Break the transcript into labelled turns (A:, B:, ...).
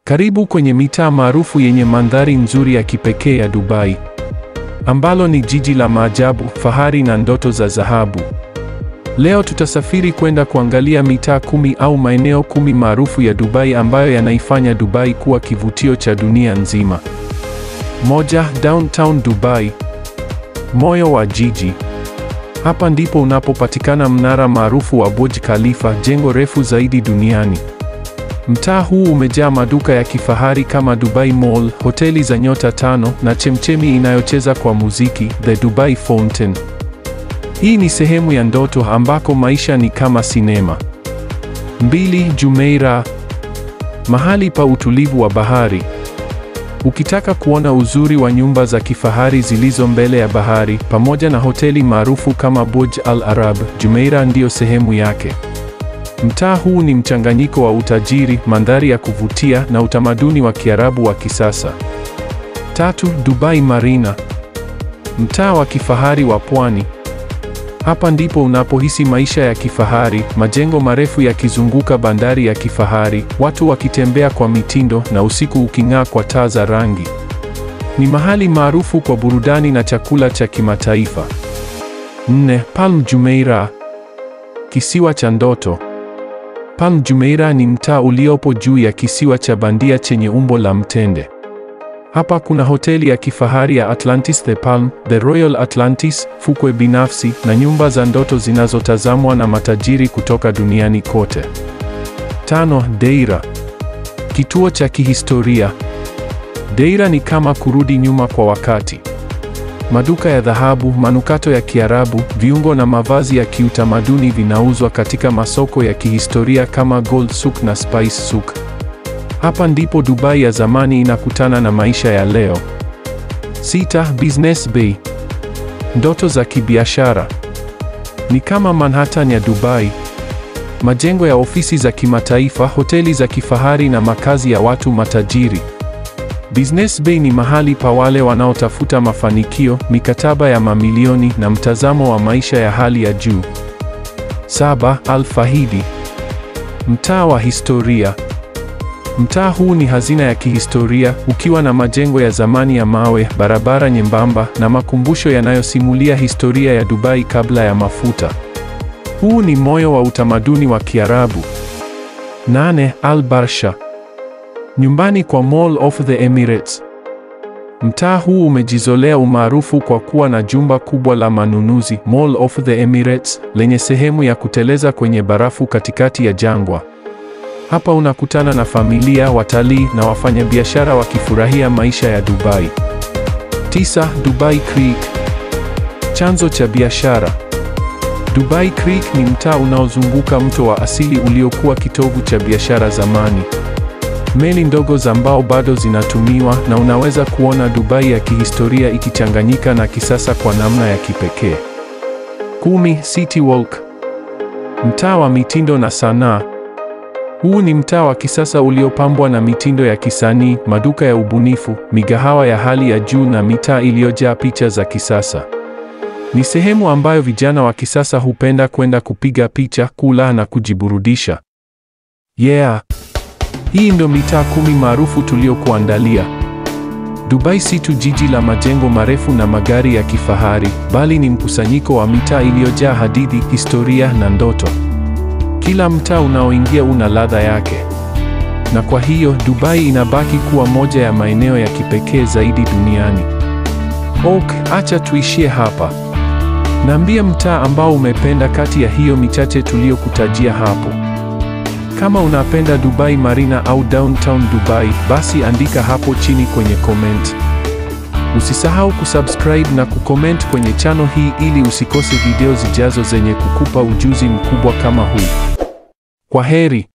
A: Karibu kwenye mitaa maarufu yenye mandhari nzuri ya kipekee ya Dubai, ambalo ni jiji la maajabu, fahari na ndoto za dhahabu. Leo tutasafiri kwenda kuangalia mitaa 10 au maeneo 10 maarufu ya Dubai ambayo yanaifanya Dubai kuwa kivutio cha dunia nzima. 1. Downtown Dubai. Moyo wa jiji. Hapa ndipo unapopatikana mnara maarufu wa Burj Khalifa, jengo refu zaidi duniani. Mtaa huu umejaa maduka ya kifahari kama Dubai Mall, hoteli za nyota 5 na chemchemi inayocheza kwa muziki, The Dubai Fountain. Hii ni sehemu ya ndoto ambako maisha ni kama sinema. 2. Jumeirah. Mahali pa utulivu wa bahari. Ukitaka kuona uzuri wa nyumba za kifahari zilizo mbele ya bahari, pamoja na hoteli maarufu kama Burj Al Arab, Jumeirah ndiyo sehemu yake. Mtaa huu ni mchanganyiko wa utajiri, mandhari ya kuvutia na utamaduni wa Kiarabu wa kisasa. 3. Dubai Marina. Mtaa wa kifahari wa pwani. Hapa ndipo unapohisi maisha ya kifahari, majengo marefu yakizunguka bandari ya kifahari, watu wakitembea kwa mitindo na usiku uking'aa kwa taa za rangi. Ni mahali maarufu kwa burudani na chakula cha kimataifa. 4. Palm Jumeirah. Kisiwa cha ndoto. Palm Jumeirah ni mtaa uliopo juu ya kisiwa cha bandia chenye umbo la mtende. Hapa kuna hoteli ya kifahari ya Atlantis The Palm, The Royal Atlantis, fukwe binafsi na nyumba za ndoto zinazotazamwa na matajiri kutoka duniani kote. 5. Deira. Kituo cha kihistoria. Deira ni kama kurudi nyuma kwa wakati. Maduka ya dhahabu, manukato ya Kiarabu, viungo na mavazi ya kiutamaduni vinauzwa katika masoko ya kihistoria kama Gold Souk na Spice Souk. Hapa ndipo Dubai ya zamani inakutana na maisha ya leo. 6. Business Bay. Ndoto za kibiashara. Ni kama Manhattan ya Dubai. Majengo ya ofisi za kimataifa, hoteli za kifahari na makazi ya watu matajiri. Business Bay ni mahali pa wale wanaotafuta mafanikio, mikataba ya mamilioni na mtazamo wa maisha ya hali ya juu. 7. Al Fahidi. Mtaa wa historia. Mtaa huu ni hazina ya kihistoria, ukiwa na majengo ya zamani ya mawe, barabara nyembamba na makumbusho yanayosimulia historia ya Dubai kabla ya mafuta. Huu ni moyo wa utamaduni wa Kiarabu. 8. Al Barsha. Nyumbani kwa Mall of the Emirates. Mtaa huu umejizolea umaarufu kwa kuwa na jumba kubwa la manunuzi, Mall of the Emirates, lenye sehemu ya kuteleza kwenye barafu katikati ya jangwa. Hapa unakutana na familia, watalii na wafanyabiashara wakifurahia maisha ya Dubai. 9. Dubai Creek. Chanzo cha biashara. Dubai Creek ni mtaa unaozunguka mto wa asili uliokuwa kitovu cha biashara zamani. Meli ndogo za mbao bado zinatumiwa na unaweza kuona Dubai ya kihistoria ikichanganyika na kisasa kwa namna ya kipekee. 10. City Walk. Mtaa wa mitindo na sanaa. Huu ni mtaa wa kisasa uliopambwa na mitindo ya kisanii, maduka ya ubunifu, migahawa ya hali ya juu na mitaa iliyojaa picha za kisasa. Ni sehemu ambayo vijana wa kisasa hupenda kwenda kupiga picha, kula na kujiburudisha. Hii ndo mitaa 10 maarufu tuliokuandalia. Dubai si tu jiji la majengo marefu na magari ya kifahari, bali ni mkusanyiko wa mitaa iliyojaa hadithi, historia na ndoto. Kila mtaa unaoingia una ladha yake. Na kwa hiyo, Dubai inabaki kuwa moja ya maeneo ya kipekee zaidi duniani. Acha tuishie hapa. Niambie mtaa ambao umependa kati ya hiyo michache tuliyokutajia hapo. Kama unapenda Dubai Marina au Downtown Dubai, basi andika hapo chini kwenye comment. Usisahau kusubscribe na kucomment kwenye channel hii ili usikose video zijazo zenye kukupa ujuzi mkubwa kama huu. Kwaheri.